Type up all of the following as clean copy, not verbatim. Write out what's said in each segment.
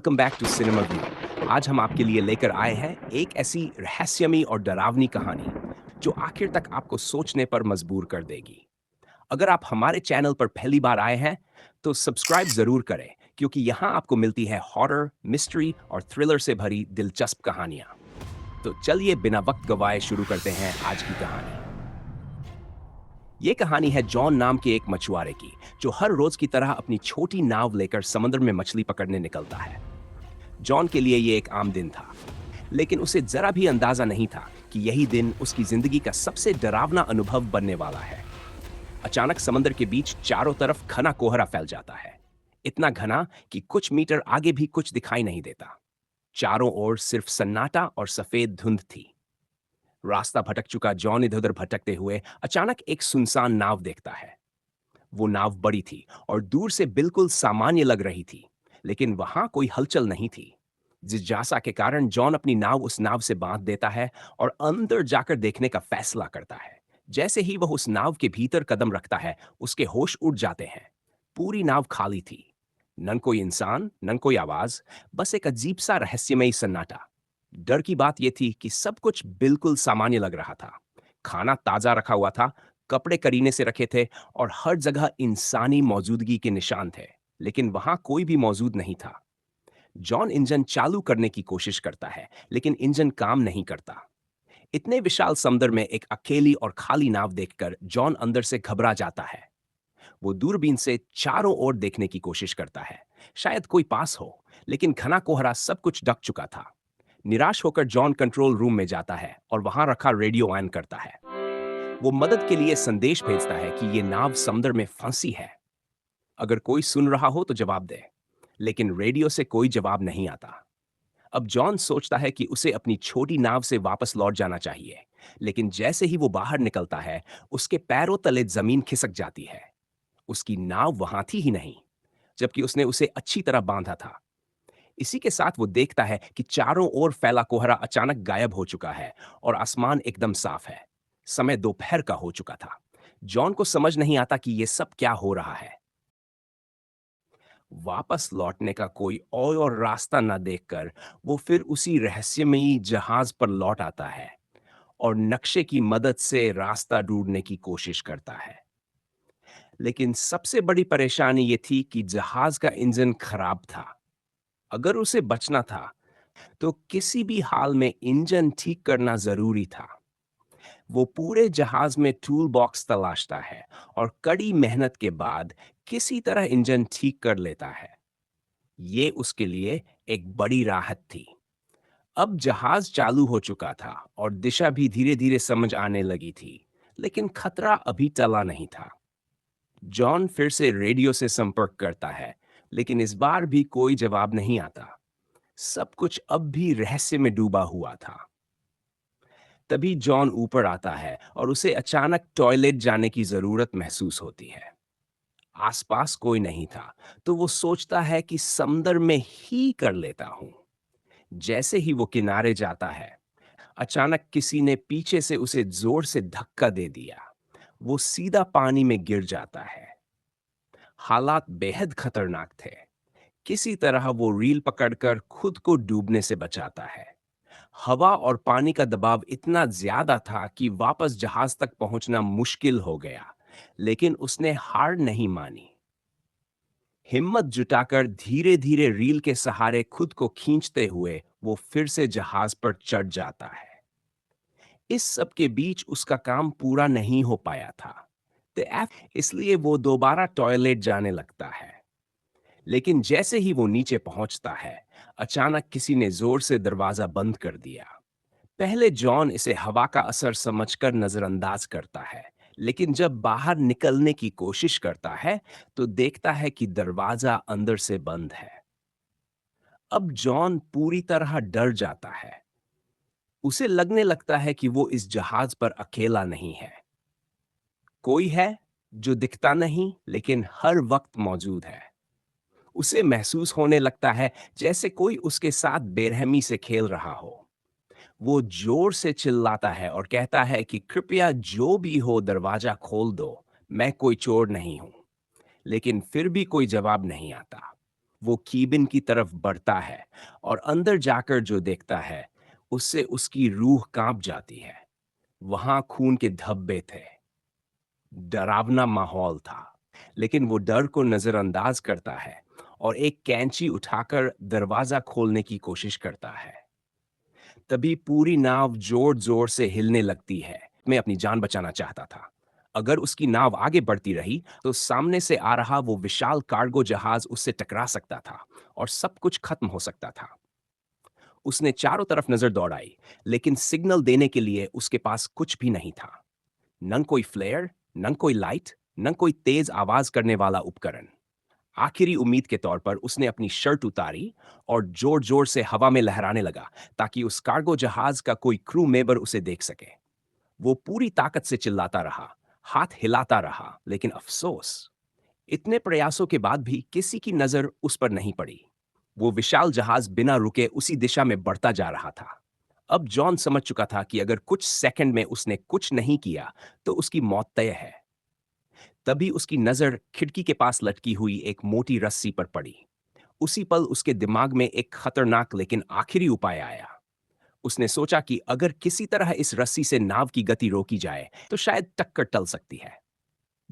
Welcome back to Cinema View. आज हम आपके लिए लेकर आए हैं एक ऐसी रहस्यमयी और डरावनी कहानी जो आखिर तक आपको सोचने पर मजबूर कर देगी। अगर आप हमारे चैनल पर पहली बार आए हैं तो सब्सक्राइब जरूर करें, क्योंकि यहाँ आपको मिलती है हॉरर, मिस्ट्री और थ्रिलर से भरी दिलचस्प कहानियां। तो चलिए बिना वक्त गवाए शुरू करते हैं आज की कहानी। ये कहानी है जॉन नाम के एक मछुआरे की, जो हर रोज की तरह अपनी छोटी नाव लेकर समुद्र में मछली पकड़ने निकलता है। जॉन के लिए ये एक आम दिन था, लेकिन उसे जरा भी अंदाजा नहीं था कि यही दिन उसकी जिंदगी का सबसे डरावना अनुभव बनने वाला है। अचानक समंदर के बीच चारों तरफ घना कोहरा फैल जाता है। इतना घना कि कुछ मीटर आगे भी कुछ दिखाई नहीं देता। चारों ओर सिर्फ सन्नाटा और सफेद धुंध थी। रास्ता भटक चुका जॉन इधर उधर भटकते हुए अचानक एक सुनसान नाव देखता है। वो नाव बड़ी थी और दूर से बिल्कुल सामान्य लग रही थी, लेकिन वहां कोई हलचल नहीं थी। जिज्ञासा के कारण जॉन अपनी नाव उस नाव से बांध देता है और अंदर जाकर देखने का फैसला करता है। जैसे ही वह उस नाव के भीतर कदम रखता है, उसके होश उड़ जाते हैं। पूरी नाव खाली थी। न कोई इंसान, न कोई आवाज, बस एक अजीब सा रहस्यमयी सन्नाटा। डर की बात यह थी कि सब कुछ बिल्कुल सामान्य लग रहा था। खाना ताजा रखा हुआ था, कपड़े करीने से रखे थे और हर जगह इंसानी मौजूदगी के निशान थे, लेकिन वहां कोई भी मौजूद नहीं था। जॉन इंजन चालू करने की कोशिश करता है, लेकिन इंजन काम नहीं करता। इतने विशाल समुद्र में एक अकेली और खाली नाव देखकर जॉन अंदर से घबरा जाता है। वो दूरबीन से चारों ओर देखने की कोशिश करता है, शायद कोई पास हो, लेकिन घना कोहरा सब कुछ ढक चुका था। निराश होकर जॉन कंट्रोल रूम में जाता है और वहां रखा रेडियो ऑन करता है। वो मदद के लिए संदेश भेजता है कि ये नाव समुद्र में फंसी है। अगर कोई सुन रहा हो तो जवाब दे। लेकिन रेडियो से कोई जवाब नहीं आता। अब जॉन सोचता है कि उसे अपनी छोटी नाव से वापस लौट जाना चाहिए, लेकिन जैसे ही वो बाहर निकलता है, उसके पैरों तले जमीन खिसक जाती है। उसकी नाव वहां थी ही नहीं, जबकि उसने उसे अच्छी तरह बांधा था। इसी के साथ वो देखता है कि चारों ओर फैला कोहरा अचानक गायब हो चुका है और आसमान एकदम साफ है। समय दोपहर का हो चुका था। जॉन को समझ नहीं आता कि ये सब क्या हो रहा है। वापस लौटने का कोई और रास्ता न देखकर वो फिर उसी रहस्यमयी जहाज पर लौट आता है और नक्शे की मदद से रास्ता ढूंढने की कोशिश करता है। लेकिन सबसे बड़ी परेशानी ये थी कि जहाज का इंजन खराब था। अगर उसे बचना था तो किसी भी हाल में इंजन ठीक करना जरूरी था। वो पूरे जहाज में टूल बॉक्स तलाशता है और कड़ी मेहनत के बाद किसी तरह इंजन ठीक कर लेता है। ये उसके लिए एक बड़ी राहत थी। अब जहाज चालू हो चुका था और दिशा भी धीरे धीरे समझ आने लगी थी, लेकिन खतरा अभी टला नहीं था। जॉन फिर से रेडियो से संपर्क करता है, लेकिन इस बार भी कोई जवाब नहीं आता। सब कुछ अब भी रहस्य में डूबा हुआ था। तभी जॉन ऊपर आता है और उसे अचानक टॉयलेट जाने की जरूरत महसूस होती है। आसपास कोई नहीं था, तो वो सोचता है कि समंदर में ही कर लेता हूं। जैसे ही वो किनारे जाता है, अचानक किसी ने पीछे से उसे जोर से धक्का दे दिया। वो सीधा पानी में गिर जाता है। हालात बेहद खतरनाक थे। किसी तरह वो रील पकड़कर खुद को डूबने से बचाता है। हवा और पानी का दबाव इतना ज्यादा था कि वापस जहाज तक पहुंचना मुश्किल हो गया, लेकिन उसने हार नहीं मानी। हिम्मत जुटाकर धीरे धीरे रील के सहारे खुद को खींचते हुए वो फिर से जहाज पर चढ़ जाता है। इस सब के बीच उसका काम पूरा नहीं हो पाया था, इसलिए वो दोबारा टॉयलेट जाने लगता है। लेकिन जैसे ही वो नीचे पहुंचता है, अचानक किसी ने जोर से दरवाजा बंद कर दिया। पहले जॉन इसे हवा का असर समझकर नजरअंदाज करता है, लेकिन जब बाहर निकलने की कोशिश करता है तो देखता है कि दरवाजा अंदर से बंद है। अब जॉन पूरी तरह डर जाता है। उसे लगने लगता है कि वो इस जहाज पर अकेला नहीं है। कोई है जो दिखता नहीं लेकिन हर वक्त मौजूद है। उसे महसूस होने लगता है जैसे कोई उसके साथ बेरहमी से खेल रहा हो। वो जोर से चिल्लाता है और कहता है कि कृपया जो भी हो दरवाजा खोल दो, मैं कोई चोर नहीं हूं। लेकिन फिर भी कोई जवाब नहीं आता। वो कीबिन की तरफ बढ़ता है और अंदर जाकर जो देखता है, उससे उसकी रूह कांप जाती है। वहां खून के धब्बे थे, डरावना माहौल था, लेकिन वो डर को नजरअंदाज करता है और एक कैंची उठाकर दरवाजा खोलने की कोशिश करता है। तभी पूरी नाव जोर-जोर से हिलने लगती है। मैं अपनी जान बचाना चाहता था। अगर उसकी नाव आगे बढ़ती रही, तो सामने से आ रहा वो विशाल कार्गो जहाज उससे टकरा सकता था और सब कुछ खत्म हो सकता था। उसने चारों तरफ नजर दौड़ाई, लेकिन सिग्नल देने के लिए उसके पास कुछ भी नहीं था। न कोई फ्लेयर, न कोई लाइट, न कोई तेज आवाज करने वाला उपकरण। आखिरी उम्मीद के तौर पर उसने अपनी शर्ट उतारी और जोर-जोर से हवा में लहराने लगा ताकि उस कार्गो जहाज का कोई क्रू मेंबर उसे देख सके। वो पूरी ताकत से चिल्लाता रहा, हाथ हिलाता रहा, लेकिन अफसोस, इतने प्रयासों के बाद भी किसी की नजर उस पर नहीं पड़ी। वो विशाल जहाज बिना रुके उसी दिशा में बढ़ता जा रहा था। अब जॉन समझ चुका था कि अगर कुछ सेकंड में उसने कुछ नहीं किया, तो उसकी मौत तय है। तभी उसकी नजर खिड़की के पास लटकी हुई एक मोटी रस्सी पर पड़ी। उसी पल उसके दिमाग में एक खतरनाक लेकिन आखिरी उपाय आया। उसने सोचा कि अगर किसी तरह इस रस्सी से नाव की गति रोकी जाए, तो शायद टक्कर टल सकती है।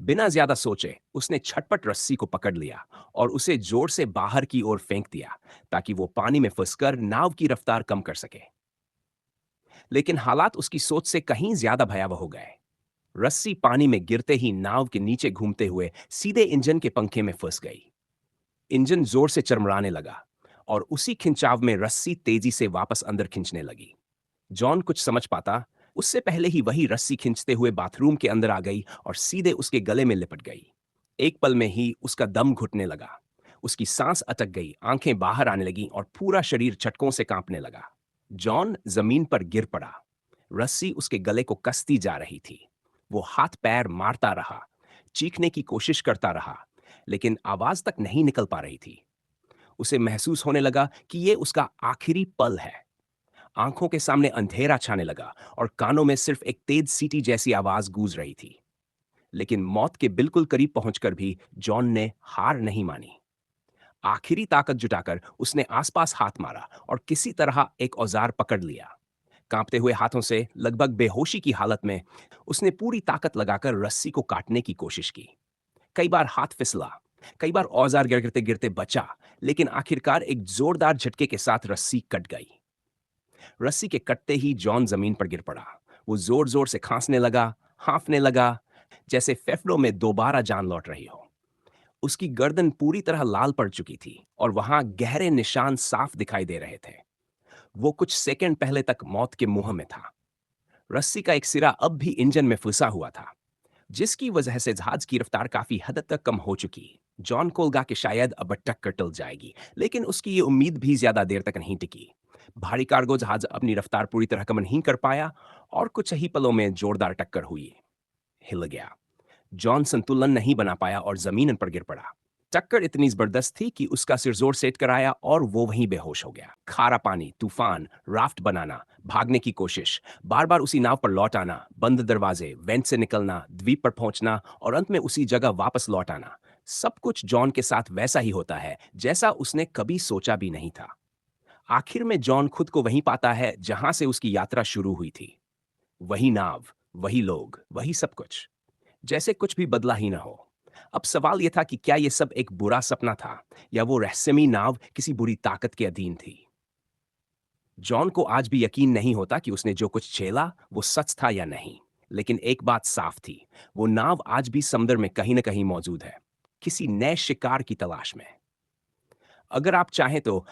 बिना ज्यादा सोचे, उसने झटपट रस्सी को पकड़ लिया और उसे जोर से बाहर की ओर फेंक दिया, ताकि वो पानी में फंसकर नाव की रफ्तार कम कर सके। लेकिन हालात उसकी सोच से कहीं ज्यादा भयावह हो गए। रस्सी पानी में गिरते ही नाव के नीचे घूमते हुए सीधे इंजन के पंखे में फंस गई। इंजन जोर से चरमराने लगा और उसी खिंचाव में रस्सी तेजी से वापस अंदर खींचने लगी। जॉन कुछ समझ पाता, उससे पहले ही वही रस्सी खींचते हुए बाथरूम के अंदर आ गई और सीधे उसके गले में लिपट गई। एक पल में ही उसका दम घुटने लगा। उसकी सांस अटक गई, आंखें बाहर आने लगीं और पूरा शरीर झटकों से कांपने लगा। जॉन जमीन पर गिर पड़ा। रस्सी उसके गले को कसती जा रही थी। वो हाथ पैर मारता रहा, चीखने की कोशिश करता रहा, लेकिन आवाज तक नहीं निकल पा रही थी। उसे महसूस होने लगा कि ये उसका आखिरी पल है। आंखों के सामने अंधेरा छाने लगा और कानों में सिर्फ एक तेज सीटी जैसी आवाज गूंज रही थी। लेकिन मौत के बिल्कुल करीब पहुंचकर भी जॉन ने हार नहीं मानी। आखिरी ताकत जुटाकर उसने आसपास हाथ मारा और किसी तरह एक औजार पकड़ लिया। कांपते हुए हाथों से, लगभग बेहोशी की हालत में, उसने पूरी ताकत लगाकर रस्सी को काटने की कोशिश की। कई बार हाथ फिसला, कई बार औजार गिरते गिरते बचा, लेकिन आखिरकार एक जोरदार झटके के साथ रस्सी कट गई। रस्सी के कटते ही जॉन जमीन पर गिर पड़ा। वो जोर जोर से खांसने लगा, हांफने लगा, जैसे फेफड़ों में दोबारा जान लौट रही हो। उसकी गर्दन पूरी तरह लाल पड़ चुकी थी और वहां गहरे निशान साफ दिखाई दे रहे थे। वो कुछ सेकंड पहले तक मौत के मुंह में था। रस्सी का एक सिरा अब भी इंजन में फंसा हुआ था, जिसकी वजह से जहाज की रफ्तार काफी हद तक कम हो चुकी। जॉन को लगा कि शायद अब टक्कर टल जाएगी, लेकिन उसकी ये उम्मीद भी ज्यादा देर तक नहीं टिकी। भारी कार्गो जहाज अपनी रफ्तार पूरी तरह कम नहीं कर पाया और कुछ ही पलों में जोरदार टक्कर हुई। हिल गया। जॉन संतुलन नहीं बना पाया और जमीन पर गिर पड़ा। टक्कर इतनी जबरदस्त थी कि उसका सिर जोर सेट कराया और वो वहीं बेहोश हो गया। खारा पानी, तूफान, राफ्ट बनाना, भागने की कोशिश, बार बार उसी नाव पर लौट आना, बंद दरवाजे, वेंट से निकलना, द्वीप पर पहुंचना और अंत में उसी जगह वापस लौट आना, सब कुछ जॉन के साथ वैसा ही होता है जैसा उसने कभी सोचा भी नहीं था। आखिर में जॉन खुद को वहीं पाता है जहां से उसकी यात्रा शुरू हुई थी। वही नाव, वही लोग, वही सब कुछ, जैसे कुछ भी बदला ही ना हो। अब सवाल यह था कि क्या यह सब एक बुरा सपना था या वो रहस्यमयी नाव किसी बुरी ताकत के अधीन थी। जॉन को आज भी यकीन नहीं होता कि उसने जो कुछ झेला वो सच था या नहीं। लेकिन एक बात साफ थी, वो नाव आज भी समुद्र में कहीं न कहीं मौजूद है, किसी नए शिकार की तलाश में। अगर आप चाहें तो